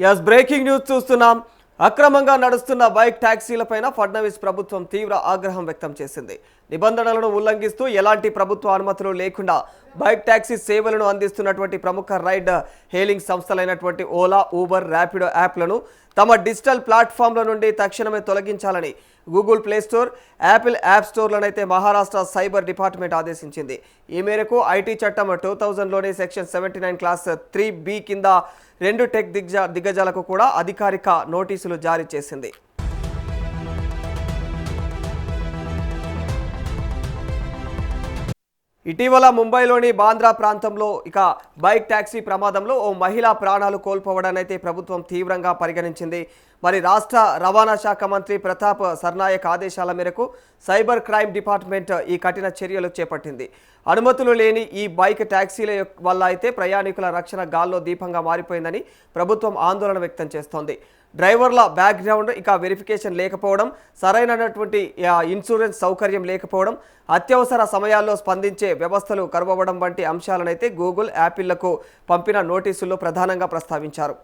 Yes breaking news చూస్తున్నాం. అక్రమంగా నడుస్తున్న బైక్ ట్యాక్సీలపైన ఫడ్నవీస్ ప్రభుత్వం తీవ్ర ఆగ్రహం వ్యక్తం చేసింది. నిబంధనలను ఉల్లంఘిస్తూ ఎలాంటి ప్రభుత్వ అనుమతులు లేకుండా బైక్ ట్యాక్సీ సేవలను అందిస్తున్నటువంటి ప్రముఖ రైడ్ హేలింగ్ సంస్థలైనటువంటి ఓలా, ఊబర్, ర్యాపిడో యాప్లను తమ డిజిటల్ ప్లాట్ఫామ్ల నుండి తక్షణమే తొలగించాలని Google Play Store, Apple App స్టోర్లనైతే మహారాష్ట్ర సైబర్ డిపార్ట్మెంట్ ఆదేశించింది. ఈ మేరకు ఐటీ చట్టం 2000లోని సెక్షన్ 79 క్లాస్ 3B కింద 2 టెక్ దిగ్గజాలకు కూడా అధికారిక నోటీసులు జారీ చేసింది. ఇటీవల ముంబైలోని బాంద్రా ప్రాంతంలో బైక్ ట్యాక్సీ ప్రమాదంలో ఓ మహిళ ప్రాణాలు కోల్పోవడానైతే ప్రభుత్వం తీవ్రంగా పరిగణించింది. మరి రాష్ట్ర రవాణా శాఖ మంత్రి ప్రతాప్ సర్నాయక్ ఆదేశాల మేరకు సైబర్ క్రైమ్ డిపార్ట్మెంట్ ఈ కఠిన చర్యలు చేపట్టింది. అనుమతులు లేని ఈ బైక్ ట్యాక్సీల వల్ల అయితే ప్రయాణికుల రక్షణ గాల్లో దీపంగా మారిపోయిందని ప్రభుత్వం ఆందోళన వ్యక్తం చేస్తోంది. డ్రైవర్ల బ్యాక్గ్రౌండ్ వెరిఫికేషన్ లేకపోవడం, సరైనటువంటి ఇన్సూరెన్స్ సౌకర్యం లేకపోవడం, అత్యవసర సమయాల్లో స్పందించే వ్యవస్థలు కరువవ్వడం వంటి అంశాలనైతే గూగుల్, యాపిళ్లకు పంపిన నోటీసుల్లో ప్రధానంగా ప్రస్తావించారు.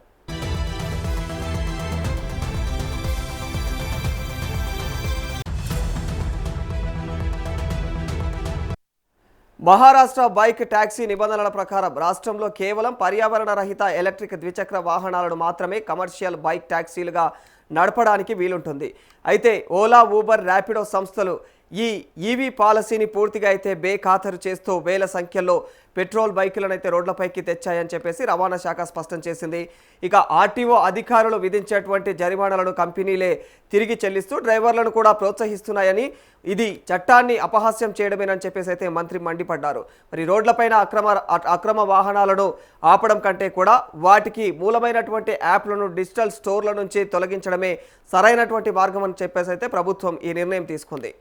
మహారాష్ట్ర బైక్ ట్యాక్సీ నిబంధనల ప్రకారం రాష్ట్రంలో కేవలం పర్యావరణ రహిత ఎలక్ట్రిక్ ద్విచక్ర వాహనాలను మాత్రమే కమర్షియల్ బైక్ ట్యాక్సీలుగా నడపడానికి వీలుంటుంది. అయితే ఓలా, ఊబర్, ర్యాపిడో సంస్థలు ఈ ఈవీ పాలసీని పూర్తిగా అయితే బేఖాతరు చేస్తూ వేల సంఖ్యలో పెట్రోల్ బైకులను అయితే రోడ్లపైకి తెచ్చాయని చెప్పేసి రవాణా శాఖ స్పష్టం చేసింది. ఆర్టీఓ అధికారులు విధించేటువంటి జరిమానాలను కంపెనీలే తిరిగి చెల్లిస్తూ డ్రైవర్లను కూడా ప్రోత్సహిస్తున్నాయని, ఇది చట్టాన్ని అపహాస్యం చేయడమేనని చెప్పేసి అయితే మంత్రి మండిపడ్డారు. మరి రోడ్లపైన అక్రమ వాహనాలను ఆపడం కంటే కూడా వాటికి మూలమైనటువంటి యాప్లను డిజిటల్ స్టోర్ల నుంచి తొలగించడమే సరైనటువంటి మార్గం అని చెప్పేసి అయితే ప్రభుత్వం ఈ నిర్ణయం తీసుకుంది.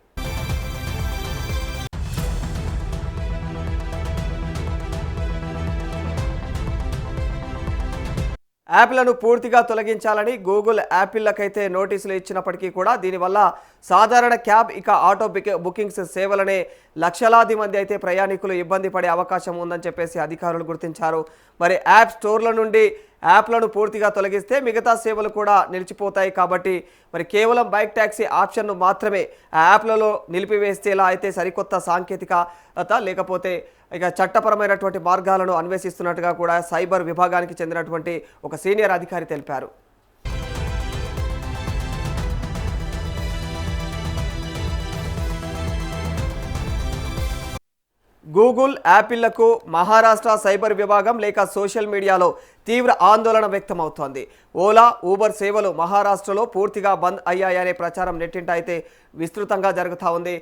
యాప్లను పూర్తిగా తొలగించాలని గూగుల్, యాపిల్లకైతే నోటీసులు ఇచ్చినప్పటికీ కూడా దీనివల్ల సాధారణ క్యాబ్ ఆటో బుకింగ్స్ సేవలనే లక్షలాది మంది అయితే ప్రయాణికులు ఇబ్బంది పడే అవకాశం ఉందని చెప్పేసి అధికారులు గుర్తించారు. మరి యాప్ స్టోర్ల నుండి యాప్లను పూర్తిగా తొలగిస్తే మిగతా సేవలు కూడా నిలిచిపోతాయి. కాబట్టి మరి కేవలం బైక్ ట్యాక్సీ ఆప్షన్ను మాత్రమే ఆ యాప్లలో నిలిపివేస్తేలా అయితే సరికొత్త సాంకేతికత లేకపోతే చట్టపరమైనటువంటి మార్గాలను అన్వేషిస్తున్నట్టుగా కూడా సైబర్ విభాగానికి చెందినటువంటి ఒక సీనియర్ అధికారి తెలిపారు. గూగుల్, యాపిళ్లకు మహారాష్ట్ర సైబర్ విభాగం లేక సోషల్ మీడియాలో తీవ్ర ఆందోళన వ్యక్తమవుతోంది. ఓలా, ఊబర్ సేవలు మహారాష్ట్రలో పూర్తిగా బంద్ అయ్యాయనే ప్రచారం నెట్టింట అయితే విస్తృతంగా జరుగుతూ ఉంది.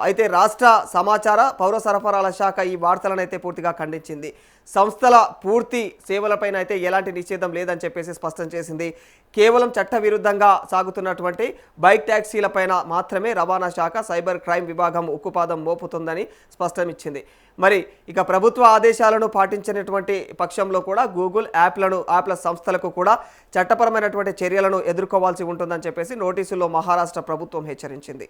అయితే రాష్ట్ర సమాచార, పౌర సరఫరాల శాఖ ఈ వార్తలను అయితే పూర్తిగా ఖండించింది. సంస్థల పూర్తి సేవలపైన అయితే ఎలాంటి నిషేధం లేదని చెప్పేసి స్పష్టం చేసింది. కేవలం చట్టవిరుద్ధంగా సాగుతున్నటువంటి బైక్ ట్యాక్సీలపైన మాత్రమే రవాణా శాఖ సైబర్ క్రైమ్ విభాగం ఉక్కుపాదం మోపుతుందని స్పష్టం ఇచ్చింది. మరి ప్రభుత్వ ఆదేశాలను పాటించినటువంటి పక్షంలో కూడా గూగుల్, యాప్ల సంస్థలకు కూడా చట్టపరమైనటువంటి చర్యలను ఎదుర్కోవాల్సి ఉంటుందని చెప్పేసి నోటీసుల్లో మహారాష్ట్ర ప్రభుత్వం హెచ్చరించింది.